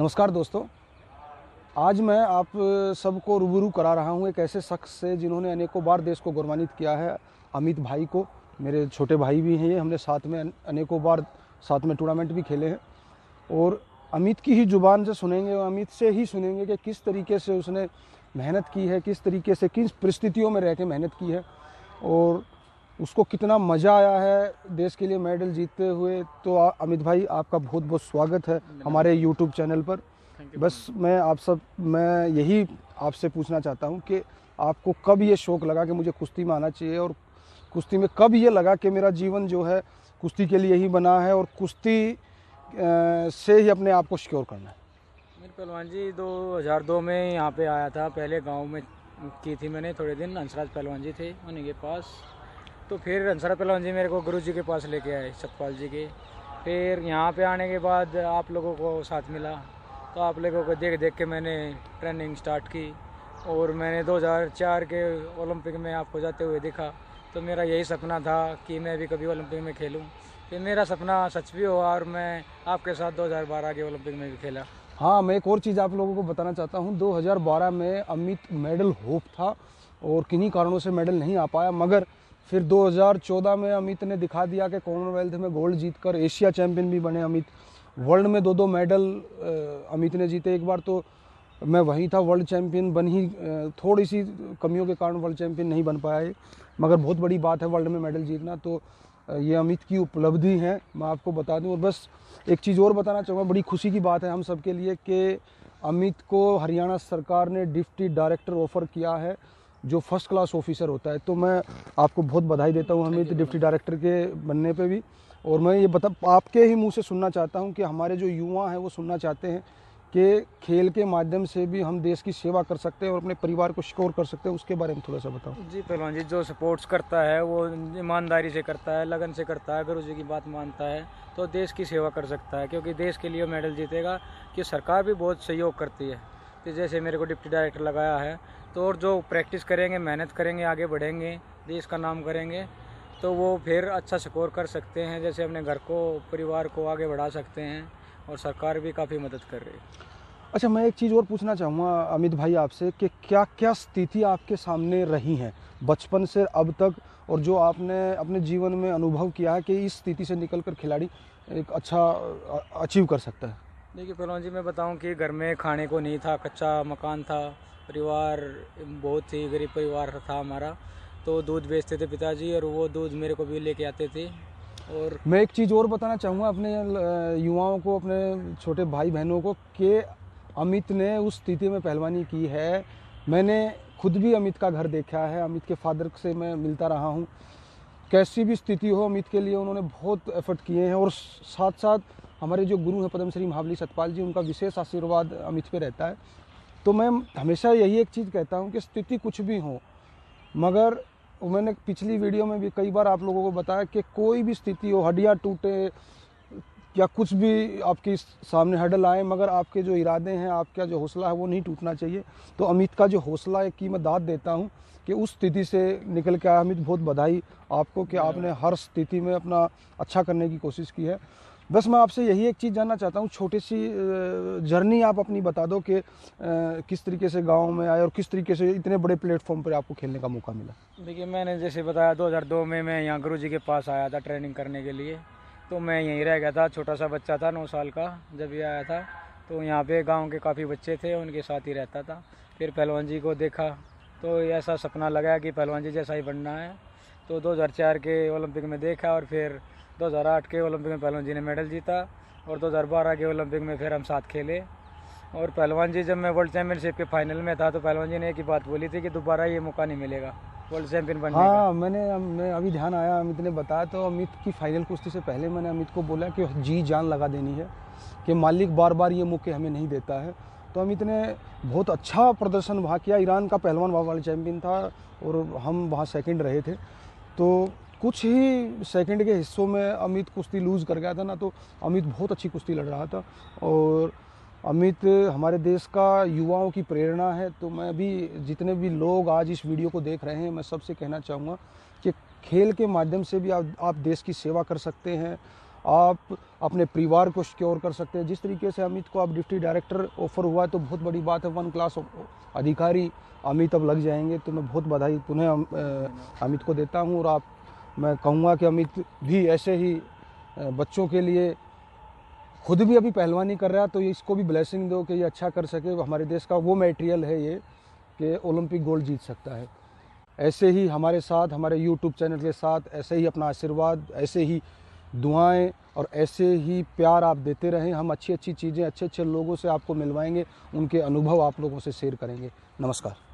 नमस्कार दोस्तों, आज मैं आप सबको रूबरू करा रहा हूं एक ऐसे शख्स से जिन्होंने अनेकों बार देश को गौरवान्वित किया है। अमित भाई को, मेरे छोटे भाई भी हैं ये, हमने साथ में अनेकों बार साथ में टूर्नामेंट भी खेले हैं। और अमित की ही ज़ुबान से सुनेंगे और अमित से ही सुनेंगे कि किस तरीके से उसने मेहनत की है, किस तरीके से किस परिस्थितियों में रह के मेहनत की है और उसको कितना मज़ा आया है देश के लिए मेडल जीतते हुए। तो अमित भाई, आपका बहुत बहुत स्वागत है हमारे यूट्यूब चैनल पर। बस मैं यही आपसे पूछना चाहता हूं कि आपको कब ये शौक़ लगा कि मुझे कुश्ती में आना चाहिए, और कुश्ती में कब ये लगा कि मेरा जीवन जो है कुश्ती के लिए ही बना है और कुश्ती से ही अपने आप को सिक्योर करना है। मेरे पहलवान जी 2002 में यहाँ पे आया था। पहले गांव में की थी मैंने थोड़े दिन। हंसराज पहलवान जी थे उन्हीं के पास। तो फिर हंसराज पहलवान जी मेरे को गुरु जी के पास लेके आए, सतपाल जी के। फिर यहाँ पे आने के बाद आप लोगों को साथ मिला, तो आप लोगों को देख देख के मैंने ट्रेनिंग स्टार्ट की और मैंने 2004 के ओलंपिक में आपको जाते हुए देखा। तो मेरा यही सपना था कि मैं भी कभी ओलंपिक में खेलूं। फिर मेरा सपना सच भी हुआ और मैं आपके साथ 2012 के ओलंपिक में भी खेला। हाँ, मैं एक और चीज़ आप लोगों को बताना चाहता हूँ। 2012 में अमित मेडल होप था और किन्हीं कारणों से मेडल नहीं आ पाया, मगर फिर 2014 में अमित ने दिखा दिया कि कॉमनवेल्थ में गोल्ड जीतकर एशिया चैंपियन भी बने अमित। वर्ल्ड में दो मेडल अमित ने जीते। एक बार तो मैं वहीं था, वर्ल्ड चैंपियन बन ही थोड़ी सी कमियों के कारण वर्ल्ड चैंपियन नहीं बन पाया है, मगर बहुत बड़ी बात है वर्ल्ड में मेडल जीतना। तो ये अमित की उपलब्धि है, मैं आपको बता दूं। और बस एक चीज़ और बताना चाहूँगा, बड़ी खुशी की बात है हम सब के लिए कि अमित को हरियाणा सरकार ने डिप्टी डायरेक्टर ऑफर किया है, जो फर्स्ट क्लास ऑफिसर होता है। तो मैं आपको बहुत बधाई देता हूँ अमित, डिप्टी डायरेक्टर के बनने पे भी। और मैं ये आपके ही मुंह से सुनना चाहता हूँ कि हमारे जो युवा हैं वो सुनना चाहते हैं कि खेल के माध्यम से भी हम देश की सेवा कर सकते हैं और अपने परिवार को सिक्योर कर सकते हैं। उसके बारे में थोड़ा सा बताओ। जी पहलवान जी, जो सपोर्ट्स करता है वो ईमानदारी से करता है, लगन से करता है, गुरु जी की बात मानता है, तो देश की सेवा कर सकता है। क्योंकि देश के लिए मेडल जीतेगा कि सरकार भी बहुत सहयोग करती है। तो जैसे मेरे को डिप्टी डायरेक्टर लगाया है, तो और जो प्रैक्टिस करेंगे, मेहनत करेंगे, आगे बढ़ेंगे, देश का नाम करेंगे, तो वो फिर अच्छा स्कोर कर सकते हैं। जैसे अपने घर को, परिवार को आगे बढ़ा सकते हैं और सरकार भी काफ़ी मदद कर रही है। अच्छा, मैं एक चीज़ और पूछना चाहूँगा अमित भाई आपसे कि क्या क्या स्थिति आपके सामने रही हैं बचपन से अब तक, और जो आपने अपने जीवन में अनुभव किया है कि इस स्थिति से निकलकर खिलाड़ी एक अच्छा अचीव कर सकता है। देखिए पहलवान जी, मैं बताऊं कि घर में खाने को नहीं था, कच्चा मकान था, परिवार बहुत ही गरीब परिवार था हमारा। तो दूध बेचते थे पिताजी और वो दूध मेरे को भी लेके आते थे। और मैं एक चीज़ और बताना चाहूँगा अपने युवाओं को, अपने छोटे भाई बहनों को, कि अमित ने उस स्थिति में पहलवानी की है। मैंने खुद भी अमित का घर देखा है, अमित के फादर से मैं मिलता रहा हूँ। कैसी भी स्थिति हो, अमित के लिए उन्होंने बहुत एफर्ट किए हैं। और साथ साथ हमारे जो गुरु हैं पद्मश्री महाबली सतपाल जी, उनका विशेष आशीर्वाद अमित पे रहता है। तो मैं हमेशा यही एक चीज़ कहता हूँ कि स्थिति कुछ भी हो, मगर मैंने पिछली वीडियो में भी कई बार आप लोगों को बताया कि कोई भी स्थिति हो, हड्डियाँ टूटे या कुछ भी आपके सामने हडल आए, मगर आपके जो इरादे हैं, आपका जो हौसला है वो नहीं टूटना चाहिए। तो अमित का जो हौसला है की मैं दाद देता हूँ कि उस स्थिति से निकल के आया। अमित, बहुत बधाई आपको कि आपने हर स्थिति में अपना अच्छा करने की कोशिश की है। बस मैं आपसे यही एक चीज़ जानना चाहता हूँ, छोटी सी जर्नी आप अपनी बता दो कि किस तरीके से गांव में आए और किस तरीके से इतने बड़े प्लेटफॉर्म पर आपको खेलने का मौका मिला। देखिए, मैंने जैसे बताया 2002 में मैं यहाँ गुरु जी के पास आया था ट्रेनिंग करने के लिए। तो मैं यहीं रह गया था, छोटा सा बच्चा था 9 साल का जब ये आया था। तो यहाँ पे गांव के काफ़ी बच्चे थे, उनके साथ ही रहता था। फिर पहलवान जी को देखा तो ऐसा सपना लगा कि पहलवान जी जैसा ही बनना है। तो 2004 के ओलंपिक में देखा और फिर 2008 के ओलंपिक में पहलवान जी ने मेडल जीता और 2012 के ओलंपिक में फिर हम साथ खेले। और पहलवान जी, जब मैं वर्ल्ड चैम्पियनशिप के फाइनल में था तो पहलवान जी ने एक ही बात बोली थी कि दोबारा ये मौका नहीं मिलेगा वर्ल्ड चैंपियन बनने का। हाँ, मैं अभी ध्यान आया, अमित ने बताया। तो अमित की फाइनल कुश्ती से पहले मैंने अमित को बोला कि जी जान लगा देनी है कि मालिक बार बार ये मौके हमें नहीं देता है। तो अमित ने बहुत अच्छा प्रदर्शन वहाँ किया। ईरान का पहलवान वहाँ वर्ल्ड चैम्पियन था और हम वहाँ सेकंड रहे थे। तो कुछ ही सेकंड के हिस्सों में अमित कुश्ती लूज़ कर गया था ना, तो अमित बहुत अच्छी कुश्ती लड़ रहा था। और अमित हमारे देश का युवाओं की प्रेरणा है। तो मैं भी, जितने भी लोग आज इस वीडियो को देख रहे हैं, मैं सबसे कहना चाहूँगा कि खेल के माध्यम से भी आप देश की सेवा कर सकते हैं, आप अपने परिवार को सिक्योर कर सकते हैं। जिस तरीके से अमित को अब डिप्टी डायरेक्टर ऑफर हुआ है तो बहुत बड़ी बात है। 1 क्लास अधिकारी अमित अब लग जाएंगे, तो मैं बहुत बधाई पुनः अमित को देता हूँ। और मैं कहूँगा कि अमित भी ऐसे ही बच्चों के लिए खुद भी अभी पहलवानी कर रहा है, तो इसको भी ब्लेसिंग दो कि ये अच्छा कर सके। हमारे देश का वो मटेरियल है ये कि ओलंपिक गोल्ड जीत सकता है। ऐसे ही हमारे साथ, हमारे यूट्यूब चैनल के साथ ऐसे ही अपना आशीर्वाद, ऐसे ही दुआएं और ऐसे ही प्यार आप देते रहें। हम अच्छी अच्छी चीज़ें अच्छे अच्छे लोगों से आपको मिलवाएंगे, उनके अनुभव आप लोगों से शेयर करेंगे। नमस्कार।